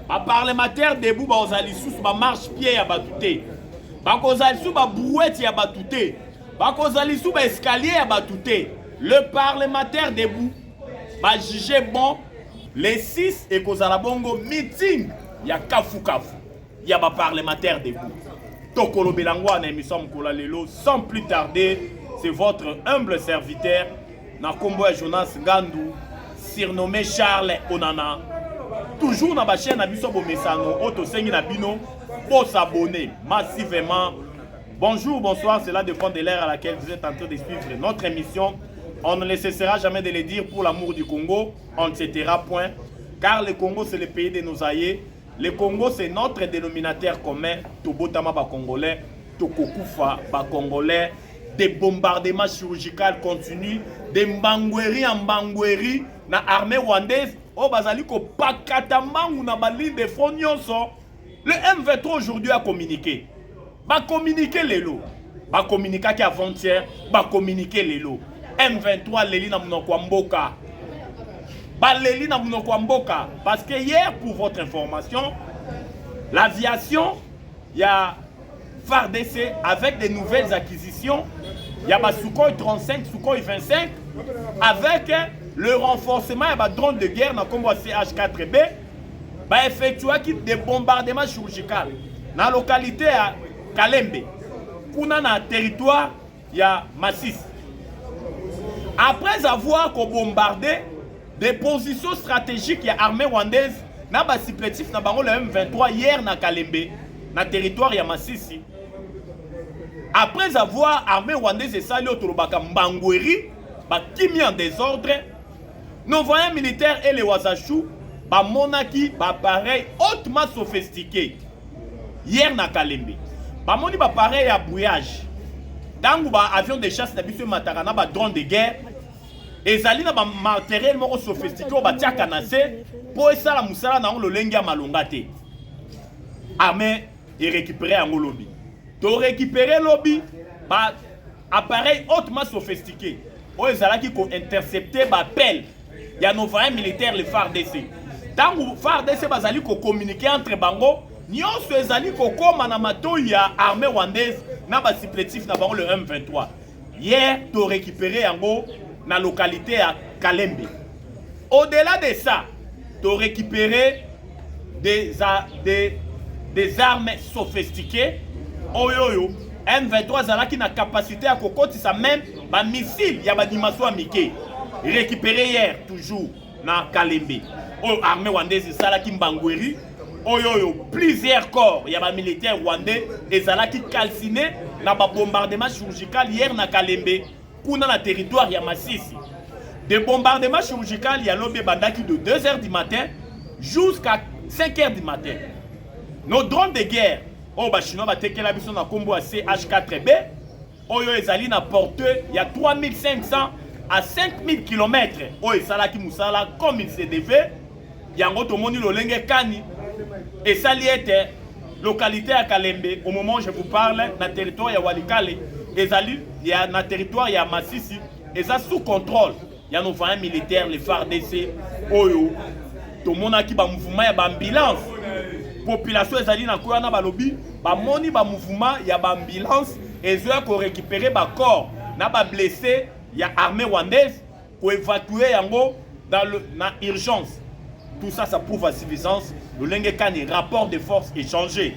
ba parlementaire debout ba ozali sous ba marche pied ya batute. Ba kozali sous ba brouette ya batute. Ba kozali sous ba escalier ya batute. Le parlementaire debout ba juger bon les 6 et kozala bongo meeting ya kafu kafu. Ya ba parlementaire debout. Tokolo Belangwa na émission Mkola Lelo. Sans plus tarder, c'est votre humble serviteur Nakombo Jonas Ngandou, surnommé Charles Onana. Toujours dans la chaîne Abiso Bomesano, Auto Sengi Nabino, pour s'abonner massivement. Bonjour, bonsoir, c'est là dépend de l'ère à laquelle vous êtes en train de suivre notre émission. On ne cessera jamais de le dire pour l'amour du Congo, on ne se taira point. Car le Congo, c'est le pays de nos aïeux. Le Congo, c'est notre dénominateur commun. Tobotama ba Congolais, Tokokufa ba Congolais. Des bombardements chirurgicaux continuent, des mbangweri en mbangweri na armée rwandaise. Oh bazali ko pakatama ou na baline de front nyonso. Le M23 aujourd'hui a communiqué. Ba communiqué lelo. Ba communiqué qui avant-hier, ba communiqué lelo. M23 leli na munoko mboka. Ba leli na munoko mboka parce que hier pour votre information, l'aviation il y a FARDC avec des nouvelles acquisitions. Il y a Sukhoi 35, Sukhoi 25 avec le renforcement il y a drone de guerre dans le CH4B effectué des bombardements chirurgicaux dans la localité à Kalembe. Dans le territoire il y a Massis. Après avoir bombardé des positions stratégiques il y a armée rwandaise dans le supplétif dans le M23 hier dans Kalembe dans le territoire il y a Massis. Après avoir armé rwandaise et sali otolobaka mbangweri, qui mis en désordre, nos voyants militaires et les Wazachou, monaki, pareil hautement sophistiqué. Hier na Kalembe, moni pareil à brouillage. Dans avion de chasse d'habitude matarana, drone de guerre, et zali na matériel moko sophistiqué au batia kanase pour ça la musala na le lengia malongate. Armée et récupérer en lobby. Tu récupérer lobby, appareil hautement sophistiqué. Où ils ont intercepté l'appel. Il y a nos voyants militaires, le FARDC. Tant que le FARDC va communiquer entre Bango, nous avons il y a armée rwandaise, na ba supplétif na le M23. Hier, tu récupéré dans la localité à Kalembe. Au-delà de ça, tu récupéré des armes sophistiquées. Oyoyo, M23 a la capacité à kokotisa même ba missile ya ba dimension amike. Récupéré hier toujours na Kalembe. O armée rwandaise sala ki mbangweri. Oyoyo, plusieurs corps ya ba militaire rwandais et sala ki calciné na ba bombardement chirurgical hier na Kalembe. Kuna na territoire ya Masisi. Des bombardements chirurgicaux ya lobé bandaki de 2h du matin jusqu'à 5h du matin. Nos drones de guerre oh ba chinois ba tekela biso na kombo à CH4B oyo ezali na portée il y a 3500 à 5000 km oh esalaki musala comme il se devait yango tomoni lolenge kani et saliete localité à Kalembe au moment où je vous parle na territoire ya Walikale ezali ya na territoire ya Masisi eza sous contrôle ya nos voyants militaires les FARDC oyo tomonaki ba mouvement ya ba ambulance population ezali na koya na balobi ba moni ba mouvement ya ba ambulance ezoya ko récupérer ba corps na ba blessé ya armée rwandaise ko évacuer yango dans le na urgence. Tout ça ça prouve à suffisance le lenge kani rapport de force échangé.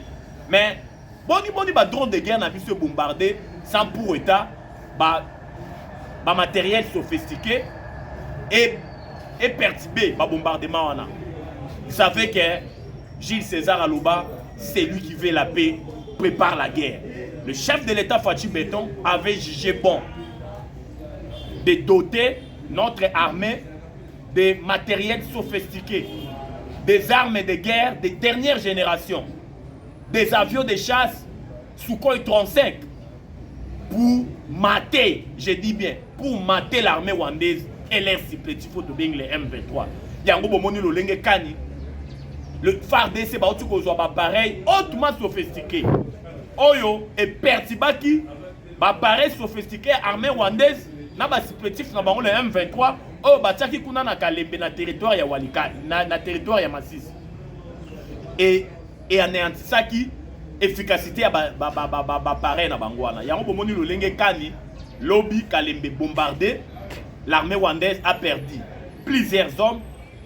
Mais boni ba drone de guerre na biso bombardé sans pour état ba matériel sophistiqué et perturbé ba bombardement wana. Vous savez que Gilles César Aloba, c'est lui qui veut la paix, prépare la guerre. Le chef de l'État Fatou Béton avait jugé bon de doter notre armée de matériel sophistiqué, des armes de guerre de dernière génération, des avions de chasse Sukhoi 35 pour mater, je dis bien, pour mater l'armée rwandaise et l'air supplétif de bien les M23. Yango bomoni lo lenge kani. Le FARDC ba otu ko zo ba pareil hautement sophistiqué. Oyo et pertibaki ba pareil sophistiqué armée rwandaise na ba supplétif na bango le M23 oyo ba tiaki kuna na Kalembe na territoire ya Walika na territoire ya Masisi. et anéantissaki efficacité ya pareil na bangwana. Yango bomoni lolenge kani lobby Kalembe bombardé, l'armée rwandaise a perdu plusieurs hommes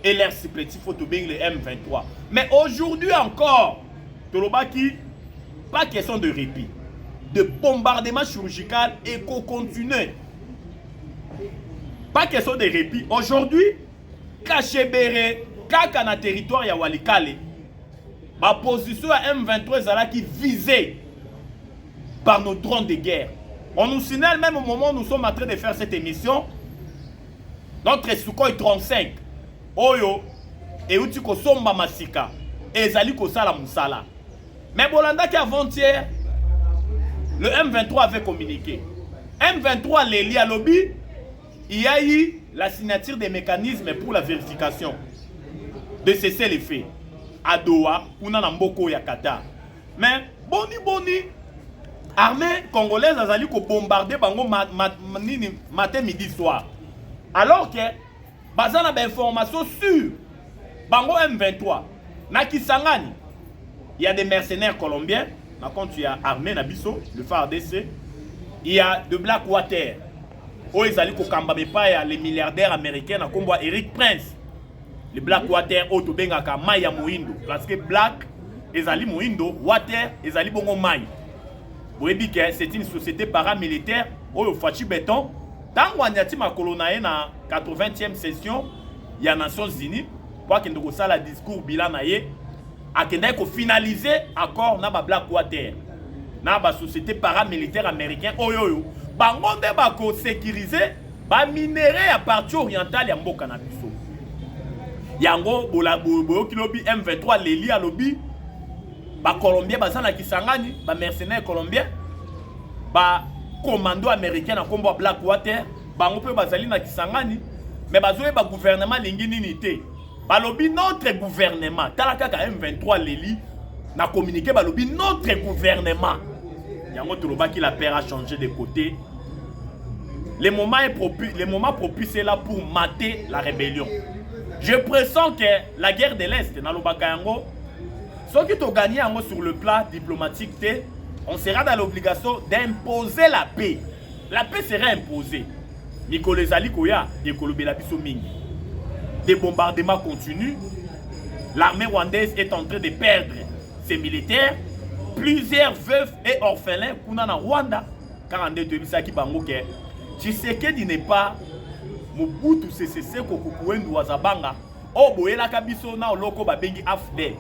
et leurs supplétifs photobing le M23. Mais aujourd'hui encore, Tolobaki, pas question de répit, de bombardement chirurgical et qu'on continue. Pas question de répit. Aujourd'hui, Kachebere, Kaka na territoire ya Walikale, ma position à M23 est qui visée par nos drones de guerre. On nous signale même au moment où nous sommes en train de faire cette émission, notre Sukhoi 35, Oyo, et Utiko Somba Masika, et Zali Kosala Moussala. Mais Bolanda qui avant-hier, le M23 avait communiqué. M23, les liés à lobby, il y a eu la signature des mécanismes pour la vérification de cesser les faits. À Doha, ou dans Mboko ya Qatar. Mais, boni, armée congolaise a zali ko bombarder bango matin, midi, soir. Alors que, bazana ba information sur bango M23, na Kisangani, il y a des mercenaires colombiens, par contre il y a armée Nabiso, le FARDC, il y a de Blackwater, où ils allaient ko kambabe pa ya les milliardaires américains na kombo Eric Prince. Le Blackwater au Tobengaka Maya Moindo, parce que Black ezali Moindo, Water ezali bongo Mai. Vous voyez que c'est une société paramilitaire où il faut béton. Tant qu'on y a ma colonae na 80e session, il y a Nations Unies pour qu'il y ait la discours bilan naie, à qu'il y finaliser accord na ba Blackwater, na ba société paramilitaire américaine oyoyo. Bangonde ba ko sécuriser ba minerai à partie orientale ya mboka na biso. Yango boyoki lobi M23 leli à lobby ba Colombien bazana Kisangani ba mercenaires colombiens ba commando américain na kombo Blackwater bango pe bazali na Kisangani mais bazoye ba gouvernement lingi nini te ba lobby notre gouvernement talaka ka M23 leli na communiqué ba lobby notre gouvernement yango tolobaki la paix a changé de côté. Le moment propice est là pour mater la rébellion. Je pressens que la guerre de l'Est, dans le Bakayango, ceux qui ont gagné sur le plan diplomatique, on sera dans l'obligation d'imposer la paix. La paix sera imposée. Nicolas Alikoya, des bombardements continus. L'armée rwandaise est en train de perdre ses militaires. Plusieurs veufs et orphelins qu'on a en Rwanda. Car en 2000, Tshisekedi n'est pas Mobutu CCC Kokukouendu Wazabanga. Oh, boyela kabiso na oloko babengi AFDEL.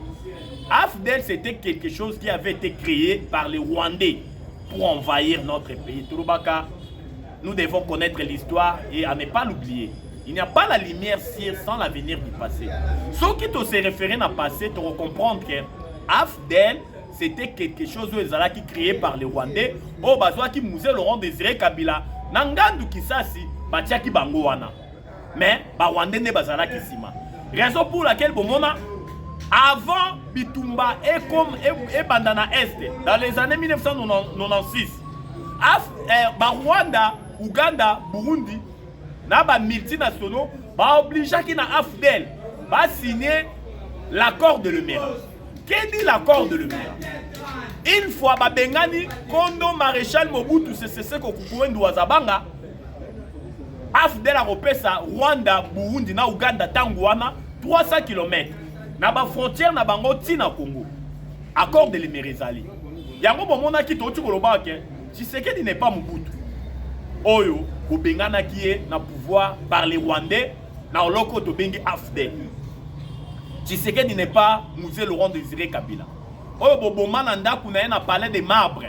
AFDEL, c'était quelque chose qui avait été créé par les Rwandais pour envahir notre pays. Toulobaka, nous devons connaître l'histoire et à ne pas l'oublier. Il n'y a pas la lumière sans l'avenir du passé. Ceux qui te se réfèrent à passé, tu vas comprendre que AFDEL, c'était quelque chose qui créé par les Rwandais. Oh, bazwa qui musée Laurent Désiré Kabila. Nangandu Kisasi, Batiaki Bangoana. Mais, Rwandais ne bazala Kisima. Raison pour laquelle, Bomona, avant Bitumba et Bandana Est, dans les années 1996, Rwanda, Ouganda, Burundi, na ba multinationaux, obligé qui na AFDEL, signer l'accord de Lemera. Qu'est dit l'accord de Lemera? Une fois Bengani, Kondo Maréchal Mobutu CCC Kokukouendu Wazabanga, AFDEL a repesa Rwanda, Burundi, na Ouganda, Tanguana, 300 km. Na ba frontière na bango tina Congo. Accord de Lemerezali. Yango bomona ki to tukoloba ke, Tshisekedi n'est pas Mobutu. Oyo, Bengana qui est na pouvoir par les Rwandais, na oloko to bengi AFDEL. Tshisekedi n'est pas Musée Laurent Désiré Kabila. Oyo boboma nanda kunaye na palais de marbre.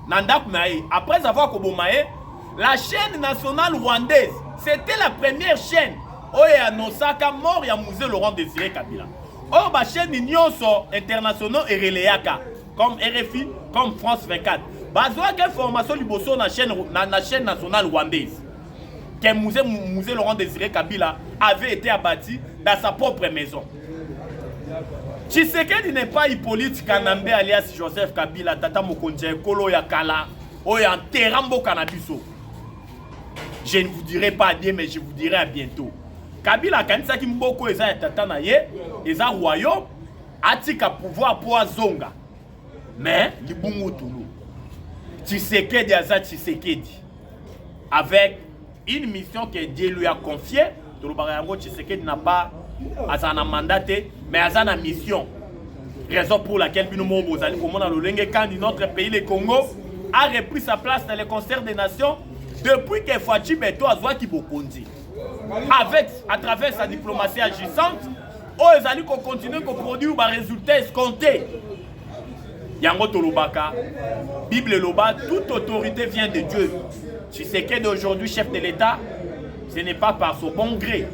Nanda kunaye. Après avoir kobomaye, la chaîne nationale rwandaise, c'était la première chaîne. Oyo anosaka mort ya Musée Laurent Désiré Kabila. Oyo ba chaîne nyonso internationaux et relayaka comme RFI, comme France 24. Bazwa que formation liboso na chaîne nationale rwandaise. Que Musée Laurent Désiré Kabila avait été abattu dans sa propre maison. Tshisekedi n'est pas Hippolyte Kanambe alias Joseph Kabila, Tata Mokonje, Kolo Yakala, Oya Terambo Kanabiso. Je ne vous dirai pas adieu, mais je vous dirai à bientôt. Kabila Kanisa Kimboko Eza Tata Naye, Eza Royaume, atika pouvoir pour azonga. Mais libungu tulu. Tshisekedi aza Tshisekedi. Avec une mission que Dieu lui a confiée. Tshisekedi n'a pas un mandaté, mais a une mission. Raison pour laquelle notre pays, le Congo, a repris sa place dans les concerts des nations depuis que Fachi Beto a joué Kibokondi. À travers sa diplomatie agissante, ils allaient continuer à produire des résultats escomptés. Yango Tolobaka, Bible Loba, toute autorité vient de Dieu. Tshisekedi d'aujourd'hui, chef de l'État, ce n'est pas par son bon gré.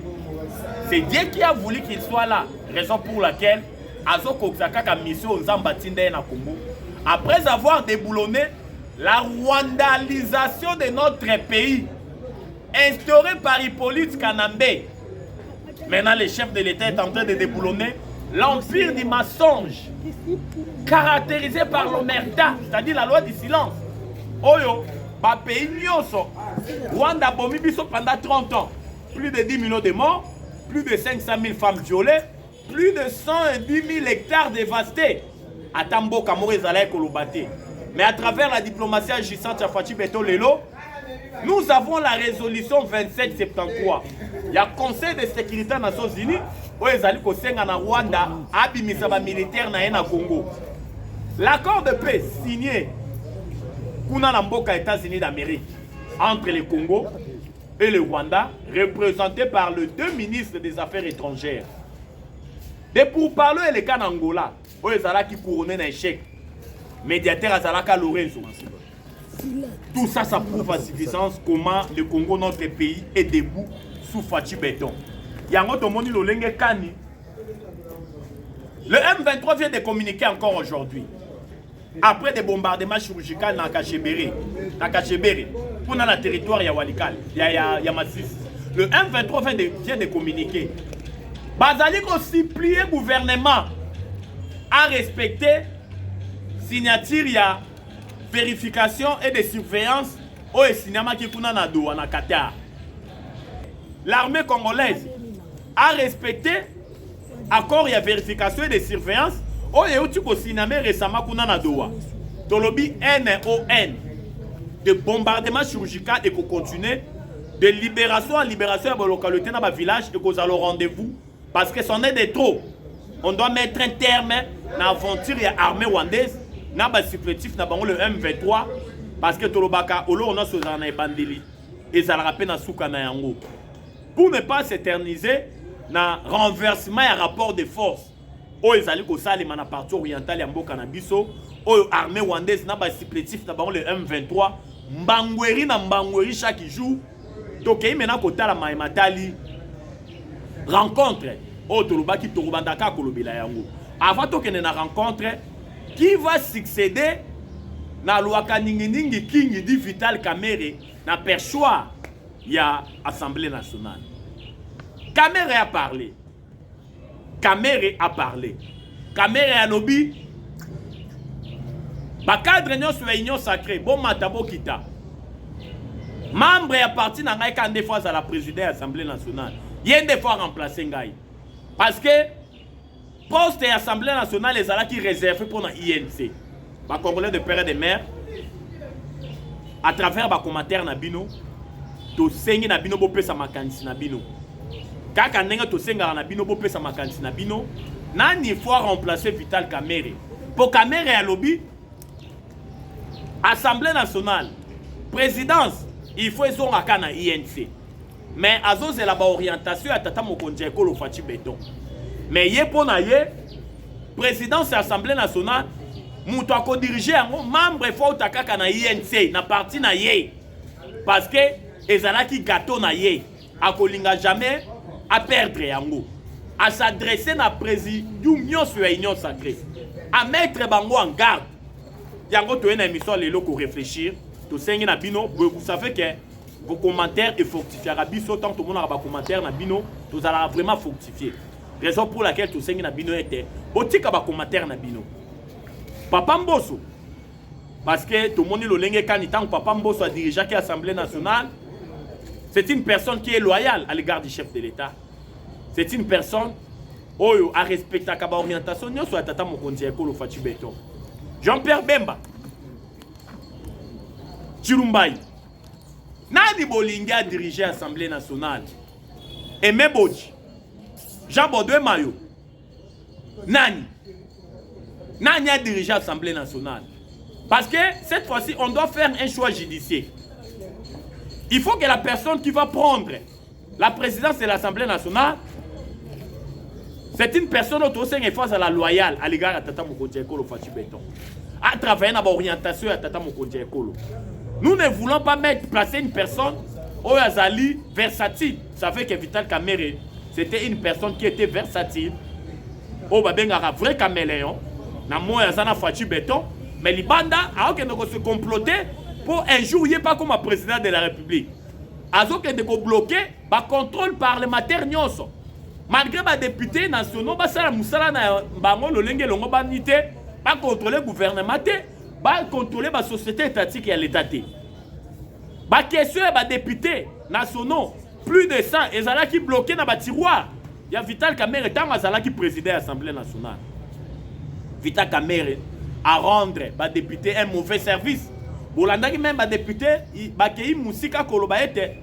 C'est Dieu qui a voulu qu'il soit là. Raison pour laquelle Azoko Ksakaka mission Zambatinde na Congo. Après avoir déboulonné la rwandalisation de notre pays, instaurée par Hippolyte Kanambe, maintenant le chef de l'État est en train de déboulonner l'empire du mensonge, caractérisé par l'omerta, c'est-à-dire la loi du silence. Oyo, ba pays nyonso, Rwanda bomi biso pendant 30 ans, plus de 10 millions de morts, plus de 500 000 femmes violées, plus de 110 000 hectares dévastés. À Tambo Kamore Zalaï Kolobate. Mais à travers la diplomatie agissante de Fachi Beto Lelo, nous avons la résolution 2773. Il y a le Conseil de sécurité des Nations Unies où ils allaient au Rwanda, Abimisaba militaire na Congo. L'accord de paix signé aux États-Unis d'Amérique entre le Congo et le Rwanda, représenté par les deux ministres des Affaires étrangères. De pourparlers et le cas d'Angola, où ils allaient couronner un échec. Médiateur Azalaka Lorenzo. Tout ça, ça prouve à suffisance comment le Congo, notre pays, est debout sous Fachi Béton. Yango Tomoni Lolenge Kani. Le M23 vient de communiquer encore aujourd'hui. Après des bombardements chirurgicaux dans Kachebere, pour dans le territoire Yawalikal, Yamasis. Le M23 vient de communiquer. Bazali ko supplier le gouvernement à respecter signature ya vérification et de surveillance au cinéma qui kuna na Doha na Qatar. L'armée congolaise a respecté accord ya vérification et de surveillance au yeuti ko cinéma récemment kuna na Doha. Tolobi NON de bombardement chirurgical et qu'on continue de libération en libération de la localité dans le village et qu'on a le rendez-vous parce que c'en est de trop. On doit mettre un terme à l'aventure de l'armée rwandaise. Na ba supplétif na bango le M23 parce que Tolobaka olo on a ce genre bandeli et ça le rappelle na souka na yango pour ne pas s'éterniser na renversement et rapport de force o ezali ko salima na partie orientale ya mboka na biso o armée rwandaise na ba supplétif na bango le M23 mbangweri chaque jour donc il mena kotala matali rencontre o Tolobaki Torobandaka kolobela yango avant to kene na rencontre. Qui va succéder na Luaka Ninginingi King dit Vital Kamerhe na perchoir il y a Assemblée nationale. Kamerhe a parlé. Kamerhe a lobby. Ba cadre nyonso ya union sacrée bon matabo kita. Membre ya parti na ngai quand des fois à la présidente de l'Assemblée nationale. Il y a des fois remplacer ngai. Parce que poste de l'Assemblée nationale les ala qui réservent pour l'INC. Les Congolais de père et de mère, à travers les commentaires Nabino, to sengi Nabino bo pesa makanisi Nabino. Kaka nenga to senga Nabino bo pesa makanisi Nabino, nani faut remplacer Vital Kamerhe. Pour Kamerhe à lobby, Assemblée nationale, présidence, il faut ils ont na INC. Mais azo c'est la orientation à tata mokonje ko lo Fachi Béton. Mais yé pour naie présidence de l'Assemblée nationale, mouto a dirigé un membre faut takaka na INC na parti na yé parce que ezalaki gâteau na yé a kolinga jamais à perdre yango à s'adresser na président union sur union sacrée à mettre bango en garde yango to na émission lelo ko réfléchir to sengi na bino vous savez que vos commentaires et fructifier biso tant tout le monde a ba commentaire na bino to allez vraiment fructifier. Raison pour laquelle tout ça na bino était botika ba commentaire na bino Papa Mbosso parce que tout le monde le lenge quand tant Papa Mbosso a dirigé l'Assemblée nationale c'est une personne qui est loyale à l'égard du chef de l'État c'est une personne oyo a respecta ka ba orientation nyonso ya tata mokonzi ekolo Faci Beton. Jean-Pierre Bemba, Chirumbai, nani bolingi a diriger l'Assemblée nationale? Aimé Bodji, Jean Baudouin Mayo, nani a dirigé l'Assemblée nationale? Parce que cette fois-ci, on doit faire un choix judiciaire. Il faut que la personne qui va prendre la présidence de l'Assemblée nationale, c'est une personne qui est face à la loyale à l'égard de Tata Mokonzi Ekolo Faci Beton. À travailler dans l'orientation de Tata Mokonzi Ekolo. Nous ne voulons pas placer une personne au Azali versatile. Vous savez que Vital Kamerhe, c'était une personne qui était versatile. Au Babengara, vrai caméléon. Na moi Azana Faci Beton. Mais les bandes ont se comploter pour un jour, il n'y ait pas comme président de la République. Ils ont bloqué le contrôle parlementaire. Malgré les députés nationaux, ils ont contrôlé le gouvernement, ils ont contrôlé la société étatique et l'État. Les questions des députés nationaux, plus de 100, ils ont bloqué dans le tiroir. Il y a Vital Kamerhe qui présidait l'Assemblée nationale. Vital Kamerhe à rendre les députés un mauvais service. Bolandaki même les députés, ils Moussika Koloba était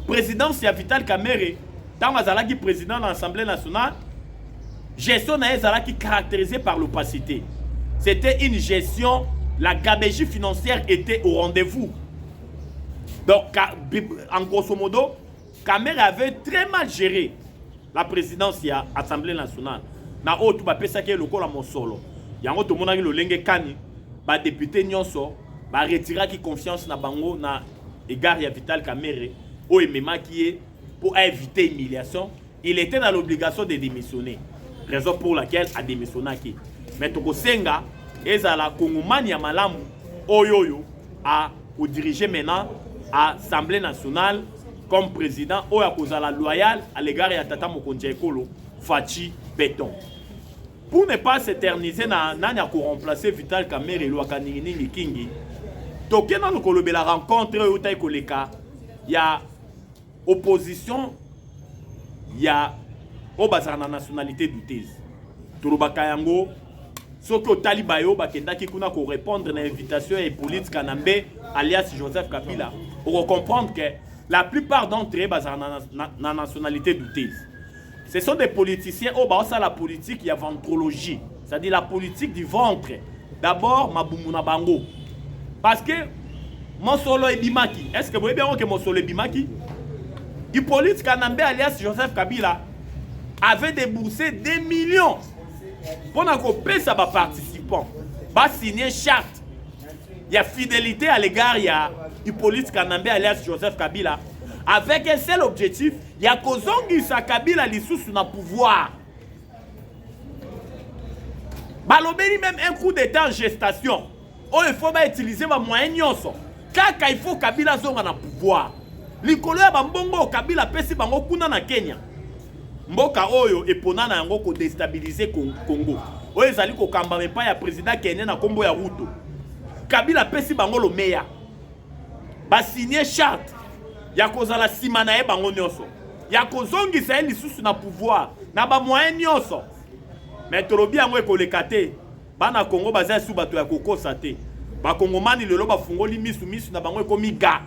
président de Vital Kamerhe, tant que président de l'Assemblée nationale, gestion qui caractérisée par l'opacité. C'était une gestion, la gabegie financière était au rendez-vous. Donc, en grosso modo, Kamerhe avait très mal géré la présidence de l'Assemblée nationale. Na otu ba pesa ke lokola mosolo. Yango to monaki lo lenge kani ba député nyonso ba retira ki confiance na bango na égard ya Vital Kamerhe o emema qui est pour éviter humiliation, il était dans l'obligation de démissionner. Raison pour laquelle a démissionné qui. Mais toko senga ezala kongomani ya malamu oyoyo a diriger maintenant à l'Assemblée nationale comme président oya kozala loyal à l'égard ya Tata Mokonzi Ekolo Faci Beton. Pour ne pas s'éterniser, nanya ko remplacer Vital Kamerhe lo akaningi kingi. Toke na lokolobe la rencontre yo tay koleka ya opposition ya obazana nationalité douteuse. Tolobaka yango soki otali bayo bakendaki kuna ko répondre na invitation et politique Kanambe alias Joseph Kabila. Pour comprendre que la plupart d'entre eux bazana na nationalité douteuse. Ce sont des politiciens, ça la politique, il y a ventrologie. C'est-à-dire la politique du ventre. D'abord, Mabumuna Bango. Parce que Monsolo Ebimaki, est-ce que vous voyez bien que Monsolo Ebimaki, Hippolyte Kanambe alias Joseph Kabila avait déboursé des millions pour que ça va participants. Va signer charte. Il y a fidélité à l'égard, il y a Hippolyte Kanambe alias Joseph Kabila. Avec un seul objectif, il y a Kozongi sa Kabila lisusu na pouvoir. Balobeli même un coup d'état en gestation. Oh, il faut utiliser ma moyen nyonso. Kaka il faut Kabila zonga na pouvoir. Likolo ya bambongo Kabila pesi bango kuna na Kenya. Mboka oyo eponana yango ko déstabiliser Congo. Oyo ezali ko kamba mepa ya président Kenya na kombo ya Ruto. Kabila pesi bango lo meya. Ba signer charte. Ya kozala sima na ye bango nyonso. Ya kozongisa ye lisusu na pouvoir. Na ba moyen nyonso. Mais tolobi yango ekoleka te. Bana Congo baza su bato ya kokosa te. Ba Kongomani lelo bafungoli misu na bango ekomi ga.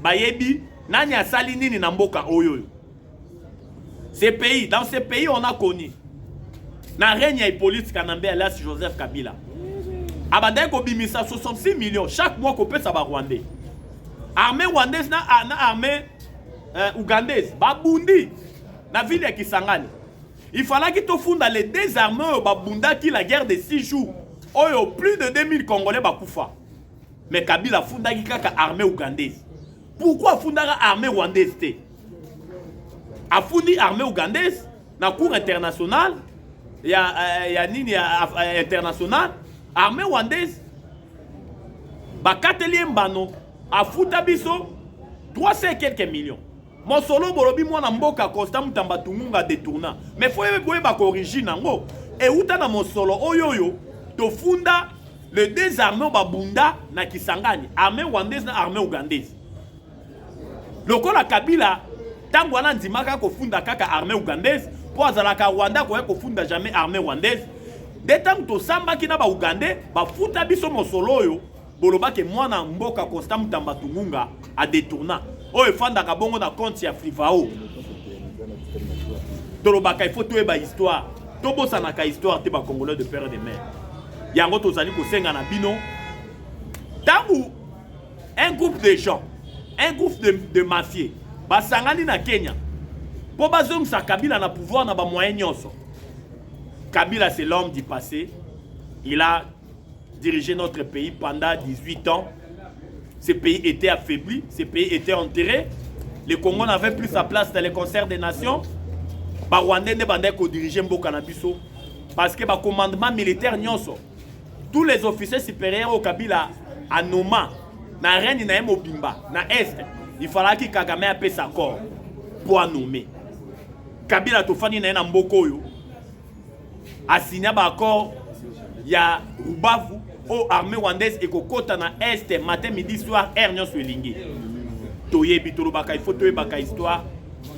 Bayebi nani asali nini na mboka oyo. Dans ces pays on a connu. Na règne ya Hippolyte Kanambe alias Joseph Kabila. Abadai ko bimisa 66 millions chaque mois ko pesa ba Rwandais. Armée rwandaise na armée ougandaise babundi na ville ya Kisangani. Il fallait que tu fondes les deux armées babunda qui la guerre de 6 jours. Oyo plus de 2000 Congolais bakufa. Mais Kabila fonda ki kaka armée ougandaise. Pourquoi fondara armée rwandaise te? A fondi armée ougandaise na cour internationale ya nini international armée rwandaise bakateli mbano a futa biso 300 et quelques millions. Mon solo bolobi mwana mboka Constant Mutamba Tungunga détourna. Mais faut yeba ko origine ngo e uta na mon solo oyoyo to funda le désarmé babunda na Kisangani, armée rwandaise na armée ougandaise. Lokola Kabila tango wana ndimaka ko funda kaka armée ougandaise, pour azalaka Rwanda ko funda jamais armée rwandaise. Détant to samba ki na ba Ougandais ba futa biso mosolo yo boloba ke mwana mboka Constant Mutamba Tungunga a détourna. O efanda ka bongo na compte ya Frivao. Tolobaka il faut tuer ba histoire. Tobosa na ka histoire te ba Congolais de père et de mère. Yango tozali ko senga na bino. Tangu un groupe de gens, un groupe de mafieux, basangani na Kenya. Po bazong sa Kabila na pouvoir na ba moyen nyonso. Kabila c'est l'homme du passé. Il a dirigé notre pays pendant 18 ans. Ce pays était affaibli, ce pays était enterré. Le Congo n'avait plus sa place dans les concerts des nations. Ba Rwandais ne bandait ko diriger Mboka na biso parce que ba commandement militaire nyonso. Tous les officiers supérieurs au Kabila à Noma, na reine na Mobimba, na Est, il fallait que Kagame ait sa corps pour nommer. Kabila tofani na mboko yo a signé un accord, il y a Rubavu, au armée rwandaise et Kokota na Est, matin, midi, soir, Ernion Swelingi. Toye Bitolobaka, il faut toye baka histoire,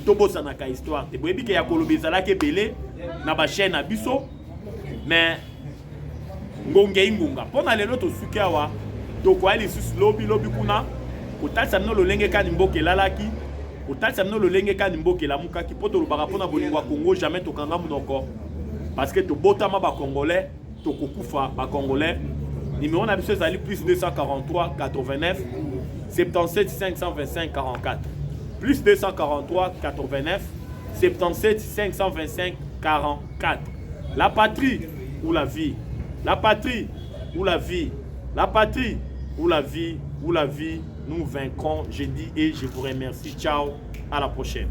Tobosa naka histoire. Te boyebi ke ya kolobezala ke belé, na ba chaîne na biso, mais ngonge ingunga. Pona lelo to suki awa, to kwa ili sus lobi kuna, kotalisa mno lolenge ka nimboke lalaki, kotalisa mno lolenge ka nimboke la mukaki, poto lobaka pona bolingwa Congo, jamais to kanga munoko. Parce que to botama ba Congolais, to kokufa ba Congolais. Numéro na biso zali plus 243 89 77 525 44. Plus 243 89 77 525 44. La patrie ou la vie. La patrie ou la vie. La patrie ou la vie. Ou la vie. Nous vaincrons. Je dis et je vous remercie. Ciao. À la prochaine.